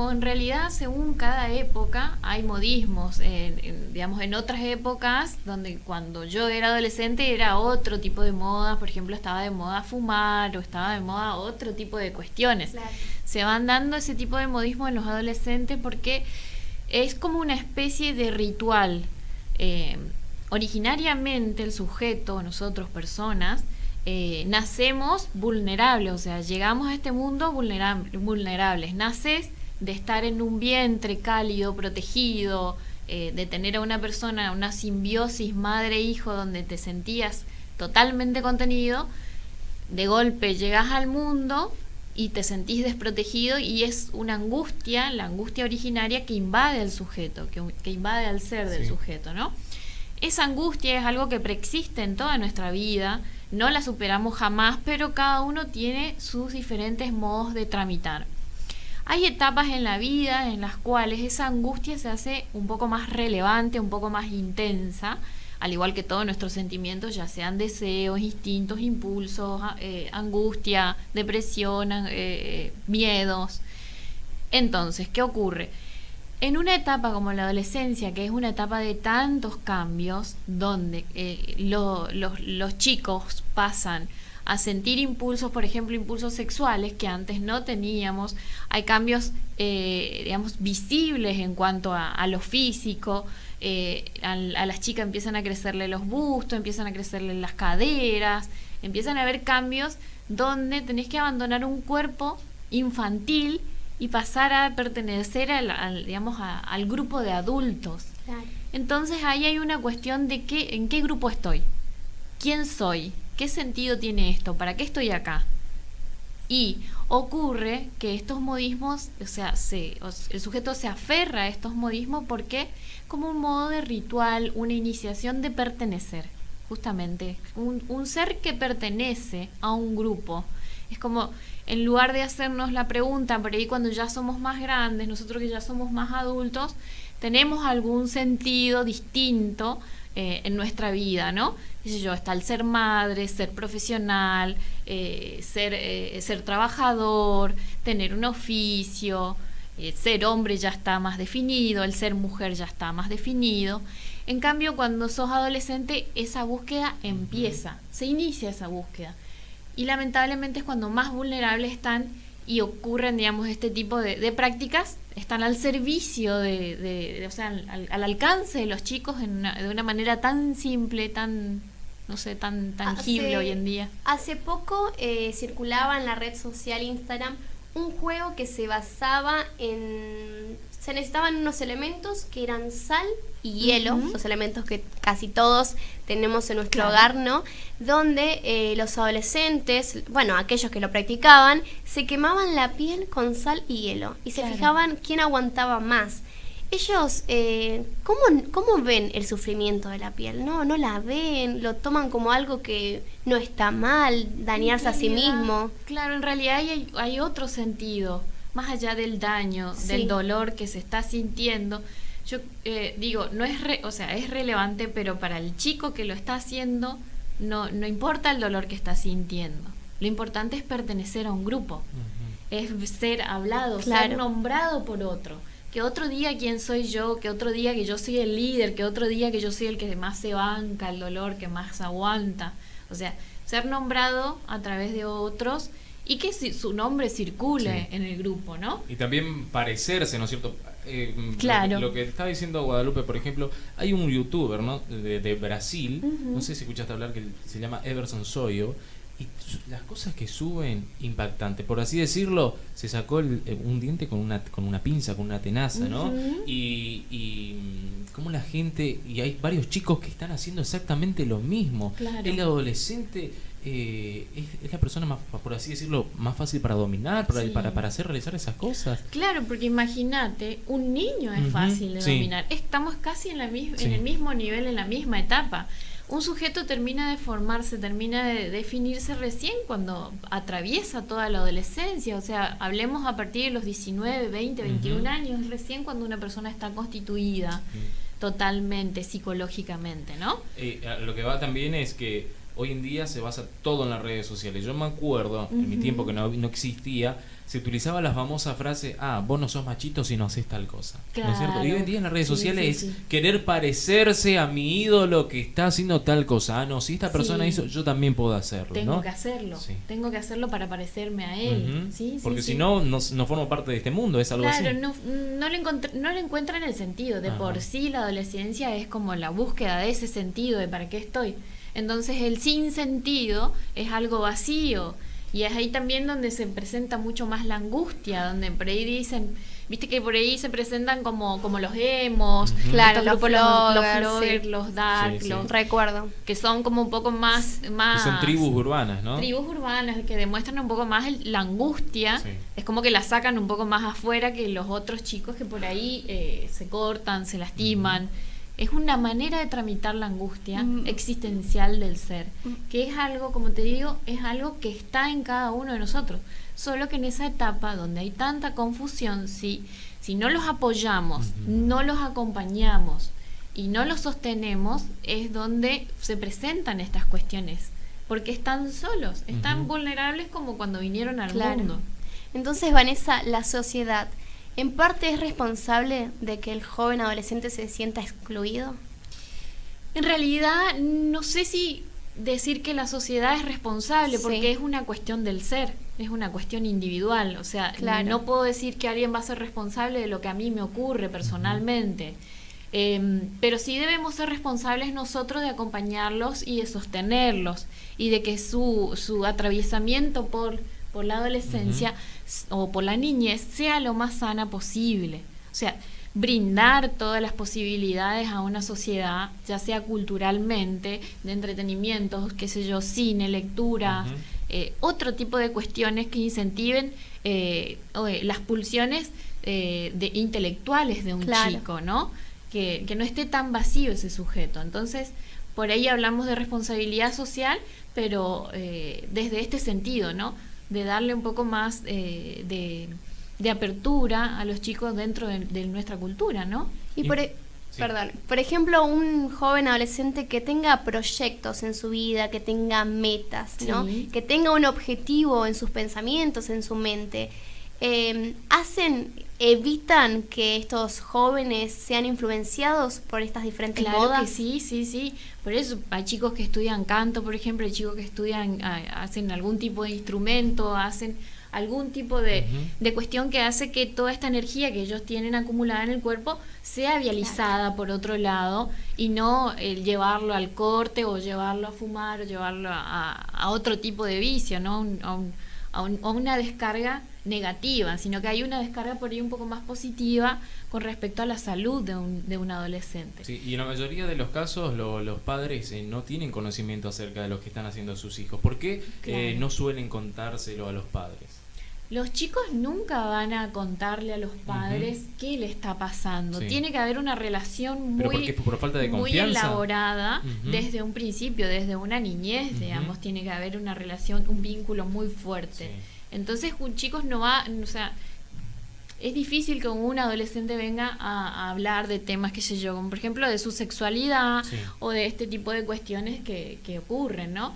modismo, en realidad, según cada época, hay modismos. Digamos, en otras épocas, donde cuando yo era adolescente era otro tipo de moda, por ejemplo, estaba de moda fumar o estaba de moda otro tipo de cuestiones. Claro. Se van dando ese tipo de modismo en los adolescentes porque es como una especie de ritual. Originariamente el sujeto, nosotros personas, nacemos vulnerables, o sea, llegamos a este mundo vulnerables. Naces de estar en un vientre cálido, protegido, de tener a una persona, una simbiosis madre-hijo donde te sentías totalmente contenido. De golpe llegas al mundo y te sentís desprotegido y es una angustia, la angustia originaria que invade al sujeto, que invade al ser del sujeto, ¿no? Esa angustia es algo que preexiste en toda nuestra vida, no la superamos jamás, pero cada uno tiene sus diferentes modos de tramitar. Hay etapas en la vida en las cuales esa angustia se hace un poco más relevante, un poco más intensa, al igual que todos nuestros sentimientos, ya sean deseos, instintos, impulsos, angustia, depresión, miedos. Entonces, ¿qué ocurre? En una etapa como la adolescencia, que es una etapa de tantos cambios, donde los chicos pasan a sentir impulsos, por ejemplo, impulsos sexuales que antes no teníamos, hay cambios, digamos, visibles en cuanto a lo físico, a las chicas empiezan a crecerle los bustos, empiezan a crecerle las caderas, empiezan a haber cambios donde tenés que abandonar un cuerpo infantil y pasar a pertenecer digamos, al grupo de adultos. Claro. Entonces ahí hay una cuestión de en qué grupo estoy, quién soy, qué sentido tiene esto, para qué estoy acá. Y ocurre que estos modismos, o sea, el sujeto se aferra a estos modismos porque como un modo de ritual, una iniciación de pertenecer, justamente, un ser que pertenece a un grupo. Es como, en lugar de hacernos la pregunta, por ahí cuando ya somos más grandes, nosotros que ya somos más adultos, tenemos algún sentido distinto en nuestra vida, ¿no? Qué sé yo, está el ser madre, ser profesional, ser trabajador, tener un oficio, ser hombre ya está más definido, el ser mujer ya está más definido. En cambio, cuando sos adolescente, esa búsqueda empieza, se inicia esa búsqueda. Y lamentablemente es cuando más vulnerables están y ocurren, digamos, este tipo de prácticas, están al servicio o sea, al alcance de los chicos de una manera tan simple, tan, no sé, tan tangible hoy en día. Hace poco circulaba en la red social Instagram un juego que se basaba en... Se necesitaban unos elementos que eran sal y hielo, los elementos que casi todos tenemos en nuestro hogar, ¿no? Donde los adolescentes, bueno, aquellos que lo practicaban, se quemaban la piel con sal y hielo y se fijaban quién aguantaba más. Ellos, ¿cómo ven el sufrimiento de la piel? No la ven, lo toman como algo que no está mal, dañarse a sí mismo. Claro, en realidad hay otro sentido, más allá del daño, del dolor que se está sintiendo. Yo digo, no es o sea, es relevante, pero para el chico que lo está haciendo, no importa el dolor que está sintiendo. Lo importante es pertenecer a un grupo, es ser hablado, ser nombrado por otro. Que otro día quién soy yo, que otro día que yo soy el líder, que otro día que yo soy el que más se banca el dolor, que más aguanta. O sea, ser nombrado a través de otros y que su nombre circule en el grupo, ¿no? Y también parecerse, ¿no es cierto? Claro. Lo que estaba diciendo Guadalupe, por ejemplo, hay un youtuber, ¿no? de Brasil, no sé si escuchaste hablar, que se llama Everson Soyo, y las cosas que suben, impactante. Por así decirlo, se sacó un diente con una pinza, con una tenaza, ¿no? Y como la gente, y hay varios chicos que están haciendo exactamente lo mismo. Claro. El adolescente es la persona más, por así decirlo, más fácil para dominar, para hacer realizar esas cosas. Claro, porque imagínate, un niño es fácil de dominar. Estamos casi en el mismo nivel, en la misma etapa. Un sujeto termina de formarse, termina de definirse recién cuando atraviesa toda la adolescencia. O sea, hablemos a partir de los 19, 20, 21 años, recién cuando una persona está constituida totalmente, psicológicamente, ¿no? Lo que va también es que hoy en día se basa todo en las redes sociales. Yo me acuerdo, en mi tiempo que no existía, se utilizaba la famosa frase, vos no sos machito si no haces tal cosa. ¿No es cierto? Claro. Y hoy en día en las redes Sí, sociales sí, es sí. querer parecerse a mi ídolo que está haciendo tal cosa. No, si esta persona Sí. hizo, yo también puedo hacerlo, Tengo ¿no? que hacerlo, Sí. tengo que hacerlo para parecerme a él. Ujú. ¿Sí? Porque Sí, si sí. no, no formo parte de este mundo, es algo Claro, así. no le encuentran el sentido. De Ajá. por sí la adolescencia es como la búsqueda de ese sentido, de para qué estoy. Entonces el sinsentido es algo vacío. Y es ahí también donde se presenta mucho más la angustia, donde por ahí dicen, viste que por ahí se presentan como los emos, Ujú. Claro, estos los grupos, los floggers, floggers, sí. los dark, Sí, sí. Recuerdo. que son como un poco más... Que son tribus urbanas, ¿no? Tribus urbanas que demuestran un poco más la angustia, Sí. es como que la sacan un poco más afuera que los otros chicos que por ahí se cortan, se lastiman. Es una manera de tramitar la angustia existencial del ser, que es algo, como te digo, es algo que está en cada uno de nosotros. Solo que en esa etapa donde hay tanta confusión, si no los apoyamos, no los acompañamos y no los sostenemos, es donde se presentan estas cuestiones. Porque están solos, están vulnerables como cuando vinieron al Claro. mundo. Entonces, Vanessa, la sociedad, ¿en parte es responsable de que el joven adolescente se sienta excluido? En realidad, no sé si decir que la sociedad es responsable, Sí. porque es una cuestión del ser, es una cuestión individual. O sea, Claro. no puedo decir que alguien va a ser responsable de lo que a mí me ocurre personalmente. Pero sí debemos ser responsables nosotros de acompañarlos y de sostenerlos, y de que su atraviesamiento por la adolescencia o por la niñez sea lo más sana posible. O sea, brindar todas las posibilidades a una sociedad, ya sea culturalmente, de entretenimientos, qué sé yo, cine, lectura, otro tipo de cuestiones que incentiven las pulsiones de intelectuales de un Claro. chico, ¿no? Que no esté tan vacío ese sujeto. Entonces, por ahí hablamos de responsabilidad social, pero desde este sentido, ¿no? De darle un poco más de apertura a los chicos dentro de nuestra cultura, ¿no? Y Sí. perdón, por ejemplo, un joven adolescente que tenga proyectos en su vida, que tenga metas, ¿no? Sí. Que tenga un objetivo en sus pensamientos, en su mente, evitan que estos jóvenes sean influenciados por estas diferentes Claro modas. que sí, sí, sí. Por eso hay chicos que estudian canto, por ejemplo, hay chicos que estudian, hacen algún tipo de instrumento, hacen algún tipo de cuestión que hace que toda esta energía que ellos tienen acumulada en el cuerpo sea vializada por otro lado, y no llevarlo al corte o llevarlo a fumar o llevarlo a otro tipo de vicio, ¿no? A una descarga negativa, sino que hay una descarga por ahí un poco más positiva con respecto a la salud de un adolescente. Sí, y en la mayoría de los casos los padres no tienen conocimiento acerca de lo que están haciendo sus hijos. ¿Por qué Claro. no suelen contárselo a los padres? Los chicos nunca van a contarle a los padres qué le está pasando. Sí. Tiene que haber una relación ¿Pero por qué? ¿Por falta de muy confianza? elaborada Ujú. desde un principio, desde una niñez, digamos. Tiene que haber una relación, un vínculo muy fuerte. Sí. Entonces, un chico no va, o sea, es difícil que un adolescente venga a hablar de temas, qué sé yo, como por ejemplo de su sexualidad Sí. o de este tipo de cuestiones que ocurren, ¿no?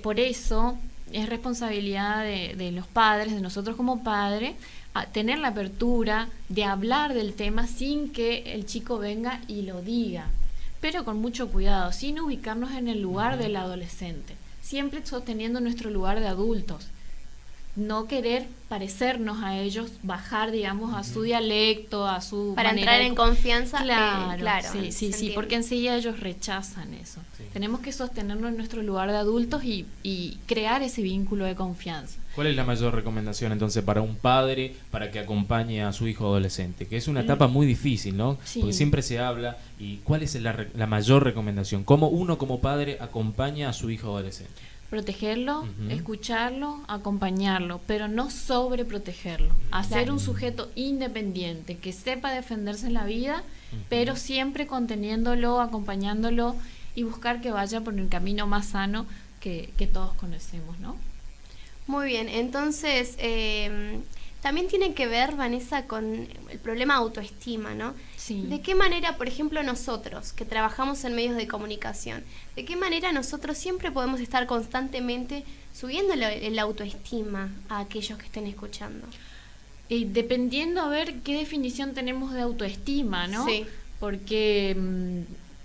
Por eso es responsabilidad de los padres, de nosotros como padres, a tener la apertura de hablar del tema sin que el chico venga y lo diga, pero con mucho cuidado, sin ubicarnos en el lugar del adolescente, siempre sosteniendo nuestro lugar de adultos. No querer parecernos a ellos, bajar, digamos, a su dialecto, a su Para manera entrar de en confianza. Claro, se sí, entiende. porque enseguida ellos rechazan eso. Sí. Tenemos que sostenernos en nuestro lugar de adultos y crear ese vínculo de confianza. ¿Cuál es la mayor recomendación entonces para un padre para que acompañe a su hijo adolescente? Que es una etapa muy difícil, ¿no? Sí. Porque siempre se habla. ¿Y cuál es la mayor recomendación? ¿Cómo uno como padre acompaña a su hijo adolescente? Protegerlo, Ujú. escucharlo, acompañarlo, pero no sobreprotegerlo. Hacer Claro. un sujeto independiente, que sepa defenderse en la vida, pero siempre conteniéndolo, acompañándolo y buscar que vaya por el camino más sano que todos conocemos, ¿no? Muy bien, entonces También tiene que ver, Vanessa, con el problema de autoestima, ¿no? Sí. ¿De qué manera, por ejemplo, nosotros, que trabajamos en medios de comunicación, de qué manera nosotros siempre podemos estar constantemente subiendo el autoestima a aquellos que estén escuchando? Dependiendo a ver qué definición tenemos de autoestima, ¿no? Sí. Porque,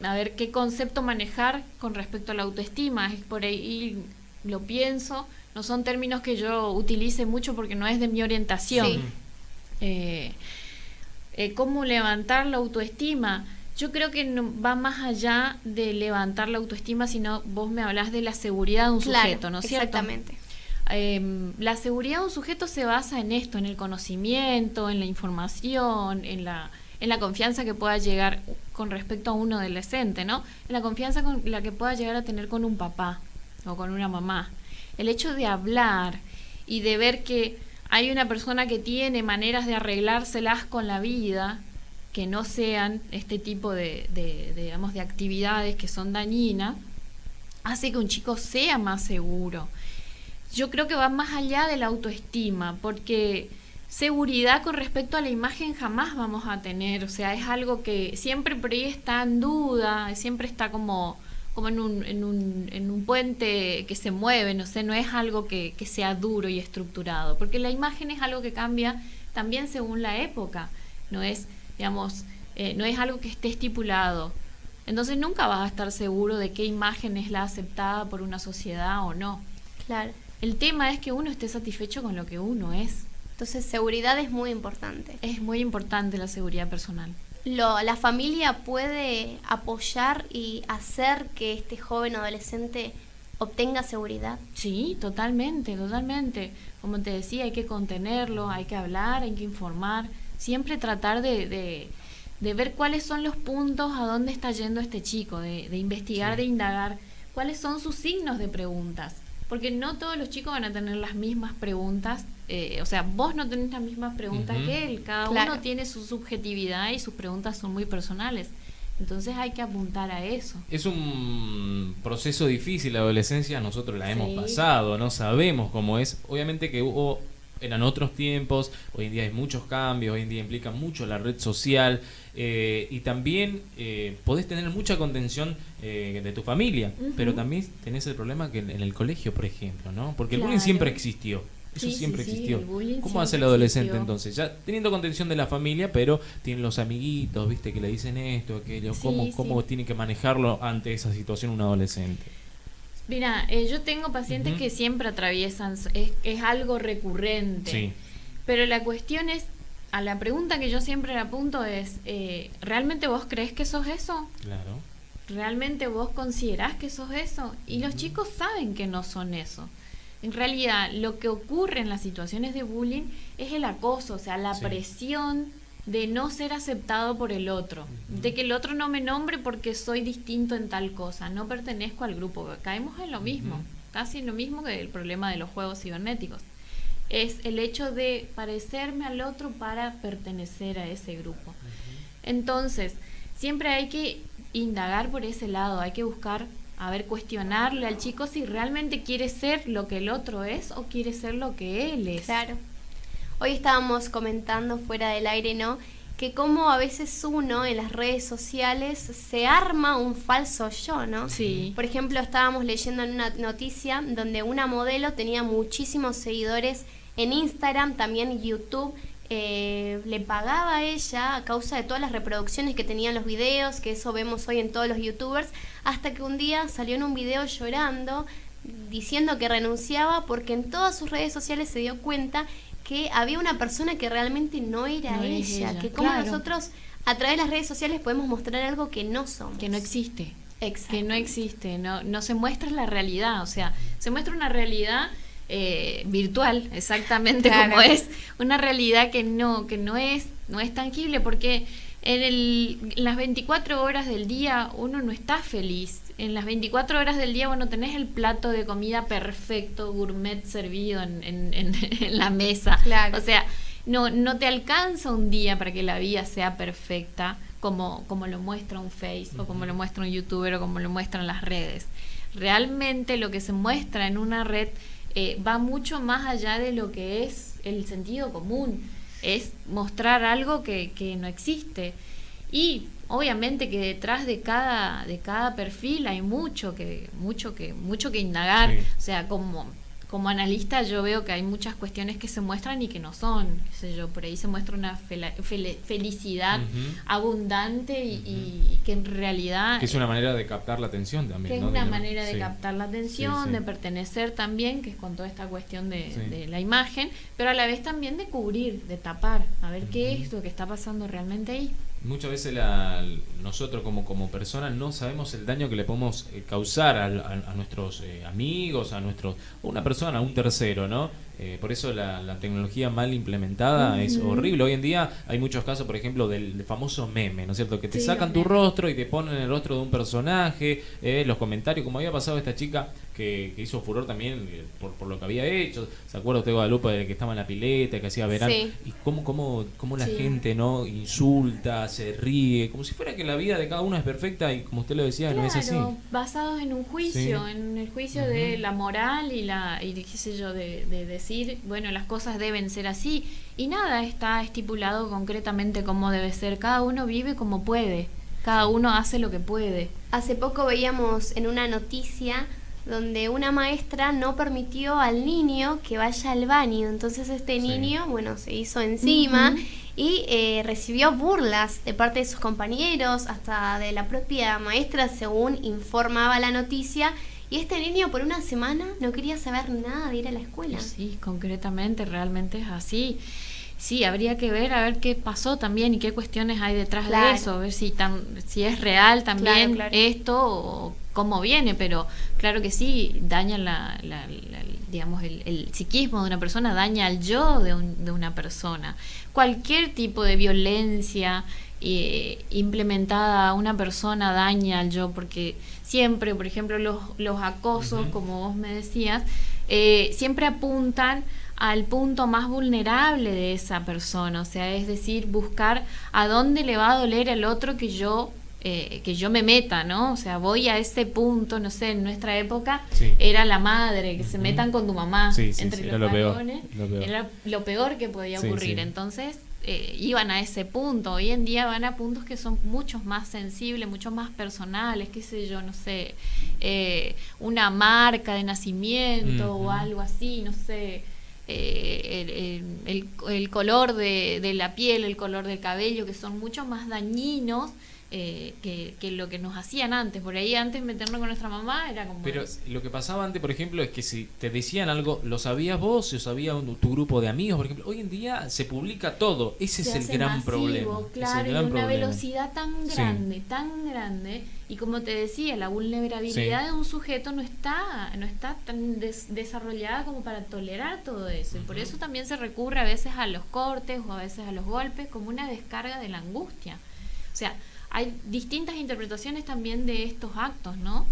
a ver, qué concepto manejar con respecto a la autoestima. Es por ahí lo pienso, no son términos que yo utilice mucho porque no es de mi orientación. Sí. ¿Cómo levantar la autoestima? Yo creo que no, va más allá de levantar la autoestima, sino vos me hablás de la seguridad de un sujeto, ¿no es cierto? Exactamente. La seguridad de un sujeto se basa en esto, en el conocimiento, en la información, en la confianza que pueda llegar con respecto a un adolescente, ¿no? En la confianza con la que pueda llegar a tener con un papá o con una mamá. El hecho de hablar y de ver que hay una persona que tiene maneras de arreglárselas con la vida, que no sean este tipo digamos, de actividades que son dañinas, hace que un chico sea más seguro. Yo creo que va más allá de la autoestima, porque seguridad con respecto a la imagen jamás vamos a tener. O sea, es algo que siempre por ahí está en duda, siempre está como en un puente que se mueve, no sé, no es algo que sea duro y estructurado, porque la imagen es algo que cambia también según la época, no es, digamos, no es algo que esté estipulado. Entonces nunca vas a estar seguro de qué imagen es la aceptada por una sociedad o no. Claro. El tema es que uno esté satisfecho con lo que uno es. Entonces, seguridad es muy importante. Es muy importante la seguridad personal. La familia puede apoyar y hacer que este joven adolescente obtenga seguridad. Sí, totalmente, totalmente. Como te decía, hay que contenerlo, hay que hablar, hay que informar. Siempre tratar de ver cuáles son los puntos a dónde está yendo este chico, de investigar, Sí. de indagar cuáles son sus signos de preguntas. Porque no todos los chicos van a tener las mismas preguntas. O sea, vos no tenés las mismas preguntas que él. Cada Claro. uno tiene su subjetividad y sus preguntas son muy personales. Entonces hay que apuntar a eso. Es un proceso difícil la adolescencia, nosotros la hemos Sí. pasado, no sabemos cómo es. Obviamente que eran otros tiempos, hoy en día hay muchos cambios, hoy en día implica mucho la red social, y también podés tener mucha contención de tu familia, pero también tenés el problema que en el colegio, por ejemplo, ¿no? Porque el bullying Claro. siempre existió. Eso Sí, siempre sí, sí, existió. el bullying ¿Cómo hace el siempre adolescente existió. entonces? Ya teniendo contención de la familia, pero tienen los amiguitos, ¿viste? Que le dicen esto, aquello. Sí, ¿Cómo sí. tiene que manejarlo ante esa situación un adolescente? Mira, yo tengo pacientes Ujú. que siempre atraviesan, es algo recurrente. Sí. Pero la cuestión es, a la pregunta que yo siempre le apunto es, ¿realmente vos crees que sos eso? Claro. ¿Realmente vos considerás que sos eso? Y los chicos saben que no son eso. En realidad, lo que ocurre en las situaciones de bullying es el acoso, o sea, la Sí. presión de no ser aceptado por el otro, de que el otro no me nombre porque soy distinto en tal cosa, no pertenezco al grupo. Caemos en lo mismo, casi en lo mismo que el problema de los juegos cibernéticos. Es el hecho de parecerme al otro para pertenecer a ese grupo. Entonces, siempre hay que indagar por ese lado, hay que buscar, a ver, cuestionarle al chico si realmente quiere ser lo que el otro es o quiere ser lo que él es. Claro. Hoy estábamos comentando fuera del aire, ¿no? Que como a veces uno en las redes sociales se arma un falso yo, ¿no? Sí. Por ejemplo, estábamos leyendo en una noticia donde una modelo tenía muchísimos seguidores en Instagram, también en YouTube. Le pagaba a ella a causa de todas las reproducciones que tenían los videos, que eso vemos hoy en todos los youtubers, hasta que un día salió en un video llorando, diciendo que renunciaba porque en todas sus redes sociales se dio cuenta que había una persona que realmente no era No es ella, ella, que como claro. nosotros a través de las redes sociales podemos mostrar algo que no somos. Que no existe. Exacto. Que no existe, no se muestra la realidad, o sea, se muestra una realidad virtual, exactamente Claro. como es, una realidad que no es tangible, porque en las 24 horas del día uno no está feliz. En las 24 horas del día vos no tenés el plato de comida perfecto, gourmet servido en la mesa. Claro. O sea, no te alcanza un día para que la vida sea perfecta como lo muestra un Face o como lo muestra un youtuber o como lo muestran las redes. Realmente lo que se muestra en una red va mucho más allá de lo que es el sentido común, es mostrar algo que no existe. Y obviamente que detrás de cada perfil hay mucho que indagar. Sí. O sea, como analista yo veo que hay muchas cuestiones que se muestran y que no son, qué sé yo, por ahí se muestra una felicidad abundante y que en realidad... Que es una manera de captar la atención también, que ¿no? es una Digamos. manera de Sí. captar la atención, Sí, sí. de pertenecer también, que es con toda esta cuestión Sí. de la imagen, pero a la vez también de cubrir, de tapar, a ver qué es lo que está pasando realmente ahí. Muchas veces nosotros como personas no sabemos el daño que le podemos causar a nuestros amigos, a una persona, a un tercero, ¿no? Por eso la tecnología mal implementada es horrible. Hoy en día hay muchos casos, por ejemplo, del famoso meme, ¿no es cierto? Que te Sí, sacan los tu memes. rostro y te ponen el rostro de un personaje, los comentarios, como había pasado esta chica que hizo furor también por lo que había hecho. ¿Se acuerda usted, Guadalupe, de que estaba en la pileta, que hacía verano? Sí. Y cómo la Sí. gente no insulta, se ríe, como si fuera que la vida de cada uno es perfecta y como usted lo decía, no es así. Claro, basados en un juicio, Sí. en el juicio de la moral y qué sé yo, de decir, bueno, las cosas deben ser así, y nada está estipulado concretamente cómo debe ser. Cada uno vive como puede, cada uno hace lo que puede. Hace poco veíamos en una noticia donde una maestra no permitió al niño que vaya al baño. Entonces este Sí. niño, bueno, se hizo encima Ujú. y recibió burlas de parte de sus compañeros, hasta de la propia maestra, según informaba la noticia. Y este niño por una semana no quería saber nada de ir a la escuela. Sí, concretamente, realmente es así. Sí, habría que ver a ver qué pasó también y qué cuestiones hay detrás Claro. de eso, a ver si es real también Claro. esto o cómo viene, pero claro que sí, daña digamos el psiquismo de una persona, daña al yo de una persona. Cualquier tipo de violencia implementada a una persona daña al yo, porque siempre, por ejemplo, los acosos, como vos me decías, siempre apuntan al punto más vulnerable de esa persona, o sea, es decir, buscar a dónde le va a doler al otro que yo me meta, ¿no? O sea, voy a ese punto, no sé, en nuestra época Sí. era la madre, que se metan con tu mamá, Sí, sí, entre sí, los era lo peor, varones, lo peor. era lo peor que podía Sí, ocurrir. sí. Entonces iban a ese punto. Hoy en día van a puntos que son mucho más sensibles, mucho más personales, qué sé yo, no sé, una marca de nacimiento o algo así, no sé. El color de la piel, el color del cabello, que son mucho más dañinos que lo que nos hacían antes. Por ahí antes meternos con nuestra mamá era como... Pero lo que pasaba antes, por ejemplo, es que si te decían algo, lo sabías vos, o sabía tu grupo de amigos, por ejemplo. Hoy en día se publica todo. Ese se es el hace gran masivo, problema. claro, es el y gran de una problema. velocidad tan Sí. grande, y como te decía, la vulnerabilidad Sí. de un sujeto no está tan desarrollada como para tolerar todo eso, y por eso también se recurre a veces a los cortes o a veces a los golpes como una descarga de la angustia. O sea, hay distintas interpretaciones también de estos actos, ¿no?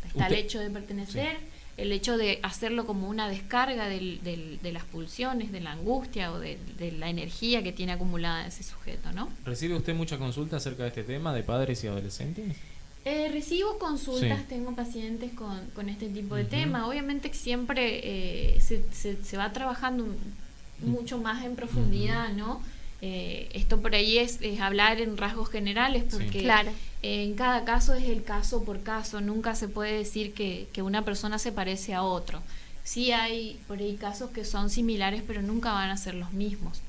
Está el Usted- hecho de pertenecer, Sí. el hecho de hacerlo como una descarga de las pulsiones, de la angustia o de la energía que tiene acumulada ese sujeto, ¿no? ¿Recibe usted mucha consulta acerca de este tema de padres y adolescentes? Recibo consultas, Sí. tengo pacientes con este tipo de Ujú. temas. Obviamente que siempre se va trabajando mucho más en profundidad, ¿no? Esto por ahí es hablar en rasgos generales, porque Claro. en cada caso es el caso por caso. Nunca se puede decir que una persona se parece a otro. Sí hay por ahí casos que son similares, pero nunca van a ser los mismos.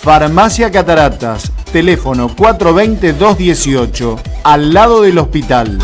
Farmacia Cataratas, teléfono 420-218, al lado del hospital.